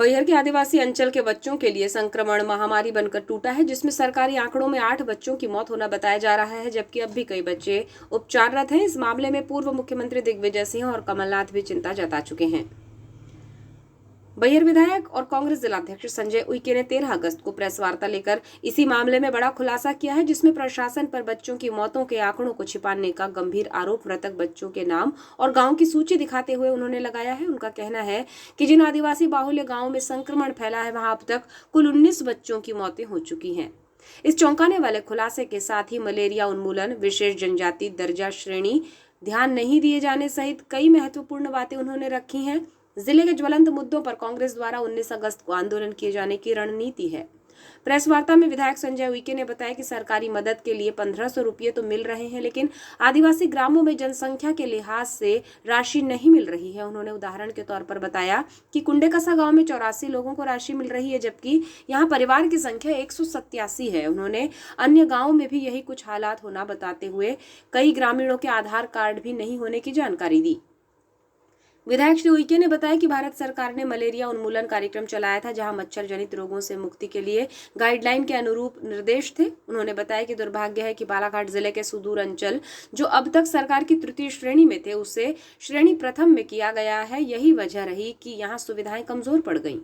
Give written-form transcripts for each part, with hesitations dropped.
बैहर के आदिवासी अंचल के बच्चों के लिए संक्रमण महामारी बनकर टूटा है, जिसमें सरकारी आंकड़ों में 8 बच्चों की मौत होना बताया जा रहा है, जबकि अब भी कई बच्चे उपचाररत हैं। इस मामले में पूर्व मुख्यमंत्री दिग्विजय सिंह और कमलनाथ भी चिंता जता चुके हैं। बैहर विधायक और कांग्रेस जिलाध्यक्ष संजय उइके ने 13 अगस्त को प्रेस वार्ता लेकर इसी मामले में बड़ा खुलासा किया है, जिसमें प्रशासन पर बच्चों की मौतों के आंकड़ों को छिपाने का गंभीर आरोप मृतक बच्चों के नाम और गांव की सूची दिखाते हुए उन्होंने लगाया है। उनका कहना है कि जिन आदिवासी बाहुल्य गाँव में संक्रमण फैला है, वहां अब तक कुल 19 बच्चों की मौतें हो चुकी हैं। इस चौंकाने वाले खुलासे के साथ ही मलेरिया उन्मूलन, विशेष जनजाति दर्जा श्रेणी, ध्यान नहीं दिए जाने सहित कई महत्वपूर्ण बातें उन्होंने रखी हैं। जिले के ज्वलंत मुद्दों पर कांग्रेस द्वारा 19 अगस्त को आंदोलन किए जाने की रणनीति है। प्रेस वार्ता में विधायक संजय उइके ने बताया कि सरकारी मदद के लिए 1500 रुपये तो मिल रहे हैं, लेकिन आदिवासी ग्रामों में जनसंख्या के लिहाज से राशि नहीं मिल रही है। उन्होंने उदाहरण के तौर पर बताया कि कुंडेकसा गांव में 84 लोगों को राशि मिल रही है, जबकि यहां परिवार की संख्या 187 है। उन्होंने अन्य गाँव में भी यही कुछ हालात होना बताते हुए कई ग्रामीणों के आधार कार्ड भी नहीं होने की जानकारी दी। विधायक श्री उइके ने बताया कि भारत सरकार ने मलेरिया उन्मूलन कार्यक्रम चलाया था, जहां मच्छर जनित रोगों से मुक्ति के लिए गाइडलाइन के अनुरूप निर्देश थे। उन्होंने बताया कि दुर्भाग्य है कि बालाघाट जिले के सुदूर अंचल, जो अब तक सरकार की तृतीय श्रेणी में थे, उसे श्रेणी प्रथम में किया गया है। यही वजह रही कि यहाँ सुविधाएं कमजोर पड़ गईं।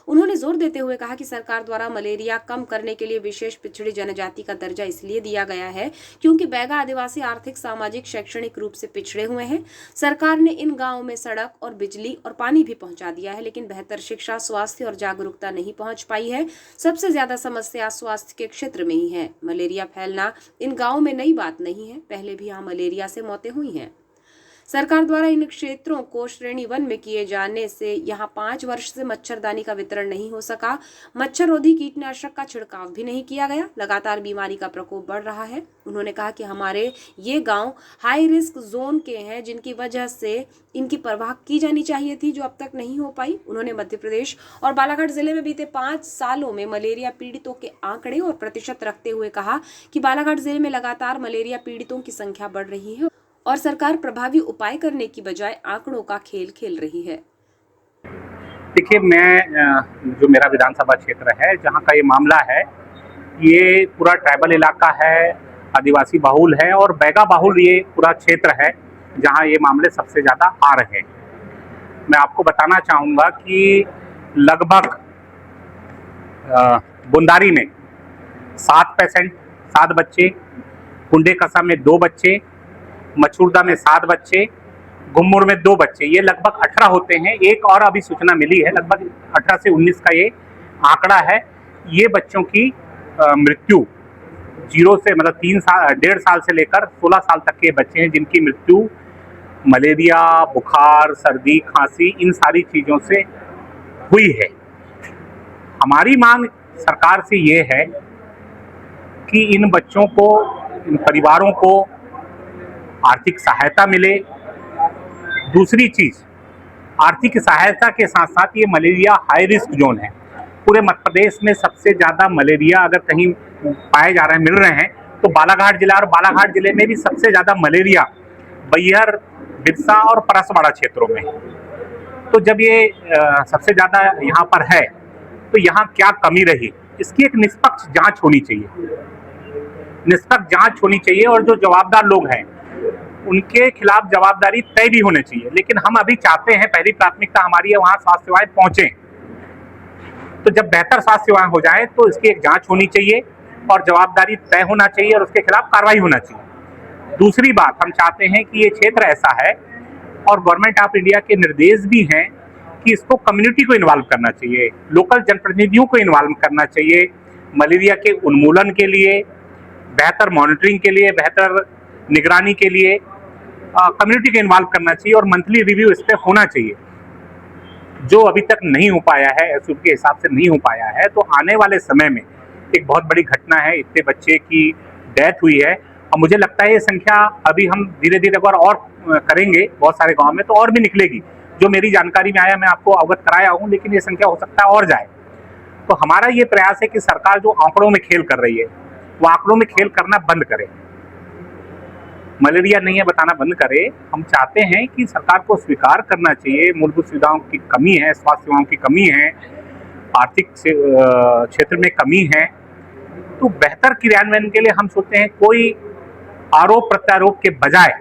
उन्होंने जोर देते हुए कहा कि सरकार द्वारा मलेरिया कम करने के लिए विशेष पिछड़ी जनजाति का दर्जा इसलिए दिया गया है क्योंकि बैगा आदिवासी आर्थिक, सामाजिक, शैक्षणिक रूप से पिछड़े हुए हैं। सरकार ने इन गांवों में सड़क और बिजली और पानी भी पहुंचा दिया है, लेकिन बेहतर शिक्षा, स्वास्थ्य और जागरूकता नहीं पहुंच पाई है। सबसे ज्यादा समस्या स्वास्थ्य के क्षेत्र में ही है। मलेरिया फैलना इन गाँवों में नई बात नहीं है, पहले भी यहाँ मलेरिया से मौतें हुई हैं। सरकार द्वारा इन क्षेत्रों को श्रेणी 1 में किए जाने से यहाँ 5 वर्ष से मच्छरदानी का वितरण नहीं हो सका। मच्छररोधी कीटनाशक का छिड़काव भी नहीं किया गया। लगातार बीमारी का प्रकोप बढ़ रहा है। उन्होंने कहा कि हमारे ये गांव हाई रिस्क जोन के हैं, जिनकी वजह से इनकी परवाह की जानी चाहिए थी, जो अब तक नहीं हो पाई। उन्होंने मध्य प्रदेश और बालाघाट जिले में बीते 5 सालों में मलेरिया पीड़ितों के आंकड़े और प्रतिशत रखते हुए कहा कि बालाघाट जिले में लगातार मलेरिया पीड़ितों की संख्या बढ़ रही है और सरकार प्रभावी उपाय करने की बजाय आंकड़ों का खेल खेल रही है। देखिए, मैं जो मेरा विधानसभा क्षेत्र है, जहाँ का ये मामला है, ये पूरा ट्राइबल इलाका है, आदिवासी बाहुल है और बैगा बाहुल ये पूरा क्षेत्र है जहाँ ये मामले सबसे ज़्यादा आ रहे हैं। मैं आपको बताना चाहूँगा कि लगभग बुंदारी में 7 बच्चे, कुंडेकसा में 2 बच्चे, मछुरदा में 7 बच्चे, गुम्मुर में 2 बच्चे, ये लगभग 18 होते हैं। एक और अभी सूचना मिली है, लगभग 18 से 19 का ये आंकड़ा है। ये बच्चों की मृत्यु 0 से मतलब 1.5 साल से लेकर 16 साल तक के बच्चे हैं, जिनकी मृत्यु मलेरिया, बुखार, सर्दी, खांसी, इन सारी चीज़ों से हुई है। हमारी मांग सरकार से ये है कि इन बच्चों को, इन परिवारों को आर्थिक सहायता मिले। दूसरी चीज़, आर्थिक सहायता के साथ साथ ये मलेरिया हाई रिस्क जोन है। पूरे मध्य प्रदेश में सबसे ज़्यादा मलेरिया अगर कहीं पाए जा रहे हैं, मिल रहे हैं, तो बालाघाट जिला, और बालाघाट जिले में भी सबसे ज़्यादा मलेरिया बैहर, बिरसा और परसवाड़ा क्षेत्रों में। तो जब ये सबसे ज़्यादा यहाँ पर है, तो यहाँ क्या कमी रही, इसकी एक निष्पक्ष जाँच होनी चाहिए। निष्पक्ष जाँच होनी चाहिए और जो जवाबदार लोग हैं उनके खिलाफ जवाबदारी तय भी होनी चाहिए। लेकिन हम अभी चाहते हैं, पहली प्राथमिकता हमारी है वहाँ स्वास्थ्य सेवाएं पहुँचें। तो जब बेहतर स्वास्थ्य सेवाएं हो जाएं तो इसकी एक जांच होनी चाहिए और जवाबदारी तय होना चाहिए और उसके खिलाफ कार्रवाई होना चाहिए। दूसरी बात, हम चाहते हैं कि ये क्षेत्र ऐसा है और गवर्नमेंट ऑफ इंडिया के निर्देश भी हैं कि इसको कम्युनिटी को इन्वॉल्व करना चाहिए, लोकल जनप्रतिनिधियों को इन्वॉल्व करना चाहिए। मलेरिया के उन्मूलन के लिए, बेहतर मॉनिटरिंग के लिए, बेहतर निगरानी के लिए कम्युनिटी को इन्वॉल्व करना चाहिए और मंथली रिव्यू इस पर होना चाहिए, जो अभी तक नहीं हो पाया है, एसओपी के हिसाब से नहीं हो पाया है। तो आने वाले समय में एक बहुत बड़ी घटना है, इतने बच्चे की डेथ हुई है और मुझे लगता है ये संख्या अभी हम धीरे धीरे अगर और करेंगे बहुत सारे गाँव में तो और भी निकलेगी। जो मेरी जानकारी में आया, मैं आपको अवगत कराया हूँ, लेकिन ये संख्या हो सकता है और जाए। तो हमारा ये प्रयास है कि सरकार जो आंकड़ों में खेल कर रही है, वो आंकड़ों में खेल करना बंद करे, मलेरिया नहीं है बताना बंद करे। हम चाहते हैं कि सरकार को स्वीकार करना चाहिए मूलभूत सुविधाओं की कमी है, स्वास्थ्य सेवाओं की कमी है, आर्थिक क्षेत्र में कमी है, तो बेहतर क्रियान्वयन के लिए हम सोचते हैं कोई आरोप प्रत्यारोप के बजाय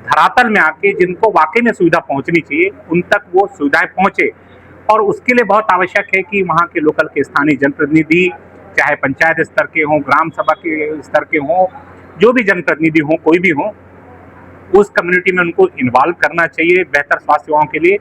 धरातल में आके जिनको वाकई में सुविधा पहुंचनी चाहिए उन तक वो सुविधाएं पहुंचे। और उसके लिए बहुत आवश्यक है कि वहाँ के लोकल के स्थानीय जनप्रतिनिधि, चाहे पंचायत स्तर के हों, ग्राम सभा के स्तर के हों, जो भी जनप्रतिनिधि हों, कोई भी हों, उस कम्युनिटी में उनको इन्वॉल्व करना चाहिए बेहतर स्वास्थ्य सेवाओं के लिए।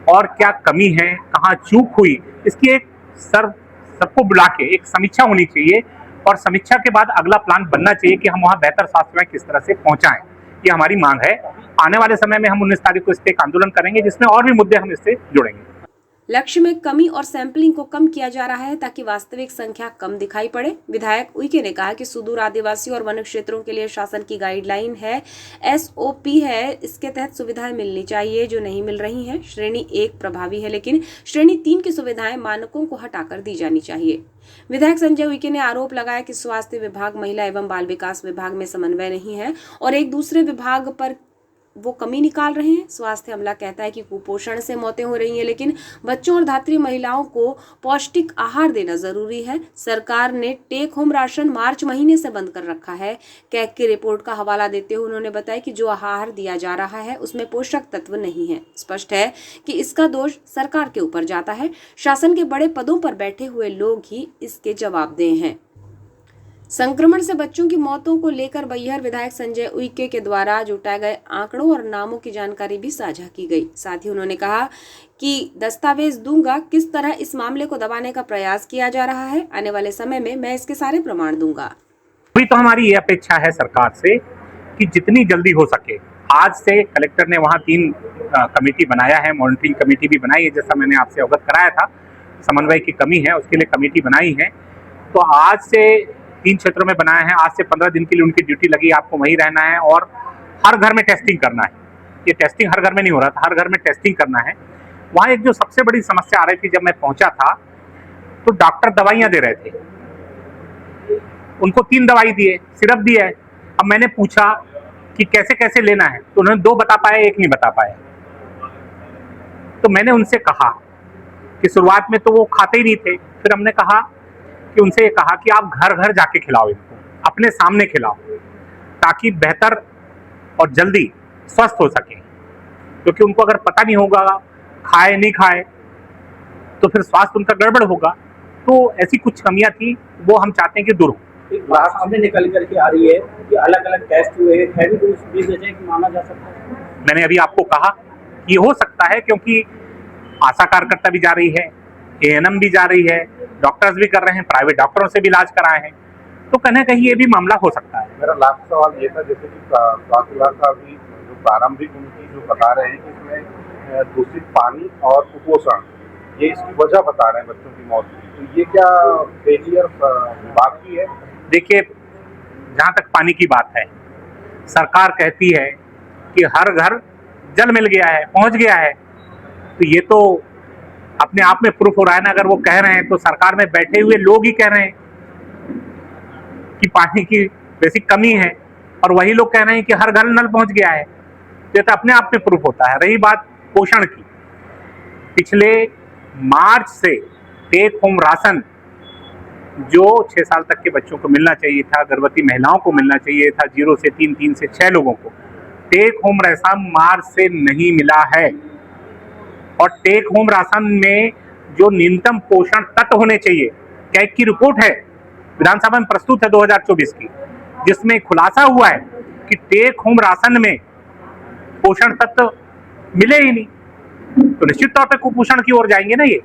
और क्या कमी है, कहाँ चूक हुई, इसकी एक सबको बुला के एक समीक्षा होनी चाहिए और समीक्षा के बाद अगला प्लान बनना चाहिए कि हम वहाँ बेहतर स्वास्थ्य सेवाएं किस तरह से पहुँचाएं। ये हमारी मांग है। आने वाले समय में हम 19 तारीख को इस पर एक आंदोलन करेंगे जिसमें और भी मुद्दे हम इससे जुड़ेंगे। लक्ष्य में कमी और सैंपलिंग को कम किया जा रहा है ताकि वास्तविक संख्या कम दिखाई पड़े। विधायक उइके ने कहा कि सुदूर आदिवासी और वन क्षेत्रों के लिए शासन की गाइडलाइन है, SOP है, इसके तहत सुविधाएं मिलनी चाहिए जो नहीं मिल रही हैं। श्रेणी 1 प्रभावी है लेकिन श्रेणी 3 की सुविधाएं मानकों को हटाकर दी जानी चाहिए। विधायक संजय उइके ने आरोप लगाया कि स्वास्थ्य विभाग, महिला एवं बाल विकास विभाग में समन्वय नहीं है और एक दूसरे विभाग पर वो कमी निकाल रहे हैं। स्वास्थ्य अमला कहता है कि कुपोषण से मौतें हो रही हैं लेकिन बच्चों और धात्री महिलाओं को पौष्टिक आहार देना जरूरी है। सरकार ने टेक होम राशन मार्च महीने से बंद कर रखा है। कैग की रिपोर्ट का हवाला देते हुए उन्होंने बताया कि जो आहार दिया जा रहा है उसमें पोषक तत्व नहीं है। स्पष्ट है कि इसका दोष सरकार के ऊपर जाता है। शासन के बड़े पदों पर बैठे हुए लोग ही इसके जवाबदेह हैं। संक्रमण से बच्चों की मौतों को लेकर बैहर विधायक संजय उइके के द्वारा जुटाए गए आंकड़ों और नामों की जानकारी भी साझा की गई। साथ ही उन्होंने कहा कि दस्तावेज दूंगा, किस तरह इस मामले को दबाने का प्रयास किया जा रहा है। आने वाले समय में मैं इसके सारे प्रमाण दूंगा। अभी तो हमारी ये अपेक्षा है सरकार से कि जितनी जल्दी हो सके, आज से कलेक्टर ने वहाँ 3 कमेटी बनाया है, मॉनिटरिंग कमेटी भी बनाई है, जैसा मैंने आपसे अवगत कराया था। समन्वय की कमी है, उसके लिए कमेटी बनाई है। तो आज से 3 क्षेत्रों में बनाया है। आज से 15 दिन के लिए उनकी ड्यूटी लगी, आपको वहीं रहना है और हर घर में टेस्टिंग करना है। ये टेस्टिंग हर घर में नहीं हो रहा था, हर घर में टेस्टिंग करना है। वहाँ एक जो सबसे बड़ी समस्या आ रही थी, जब मैं पहुंचा था तो डॉक्टर दवाइयाँ दे रहे थे, उनको 3 दवाई दिए, सिरप दिया है। अब मैंने पूछा कि कैसे कैसे लेना है, तो उन्होंने 2 बता पाए, 1 नहीं बता पाए। तो मैंने उनसे कहा कि शुरुआत में तो वो खाते ही नहीं थे, फिर हमने कहा कि उनसे ये कहा कि आप घर घर जाके खिलाओ, इनको अपने सामने खिलाओ ताकि बेहतर और जल्दी स्वस्थ हो सके। क्योंकि उनको अगर पता नहीं होगा, खाए नहीं खाए, तो फिर स्वास्थ्य उनका गड़बड़ होगा। तो ऐसी कुछ कमियां थी, वो हम चाहते हैं कि दूर हो। एक बात सामने निकल करके आ रही है कि अलग अलग टेस्ट हुए हैं, भी इस वजह की माना जा सकता है। मैंने अभी आपको कहा कि हो सकता है, क्योंकि आशा कार्यकर्ता भी जा रही है, ANM भी जा रही है, डॉक्टर्स भी कर रहे हैं, प्राइवेट डॉक्टरों से भी इलाज कराए हैं, तो कहीं ना कहीं ये भी मामला हो सकता है। मेरा लास्ट सवाल ये था, जैसे कि स्वास्थ्य विभाग का भी जो प्रारंभिक उनकी जो बता रहे हैं कि इसमें दूषित पानी और कुपोषण, ये इसकी वजह बता रहे हैं बच्चों की मौत की, तो ये क्या फेलियर विभाग की है? देखिए, जहाँ तक पानी की बात है, सरकार कहती है कि हर घर जल मिल गया है, पहुंच गया है, तो ये तो अपने आप में प्रूफ हो रहा है ना। अगर वो कह रहे हैं तो सरकार में बैठे हुए लोग ही कह रहे हैं कि पानी की बेसिक कमी है और वही लोग कह रहे हैं कि हर घर नल पहुंच गया है, तो ये तो अपने आप में प्रूफ होता है। रही बात पोषण की, पिछले मार्च से टेक होम राशन जो 6 साल तक के बच्चों को मिलना चाहिए था, गर्भवती महिलाओं को मिलना चाहिए था, 0 से 3, 3 से 6 लोगों को, टेक होम राशन मार्च से नहीं मिला है। और टेक होम राशन में जो न्यूनतम पोषण तत्व होने चाहिए, कैग की रिपोर्ट है, विधानसभा में प्रस्तुत है 2024 की, जिसमें खुलासा हुआ है कि टेक होम राशन में पोषण तत्व मिले ही नहीं, तो निश्चित तौर पे कुपोषण की ओर जाएंगे ना ये।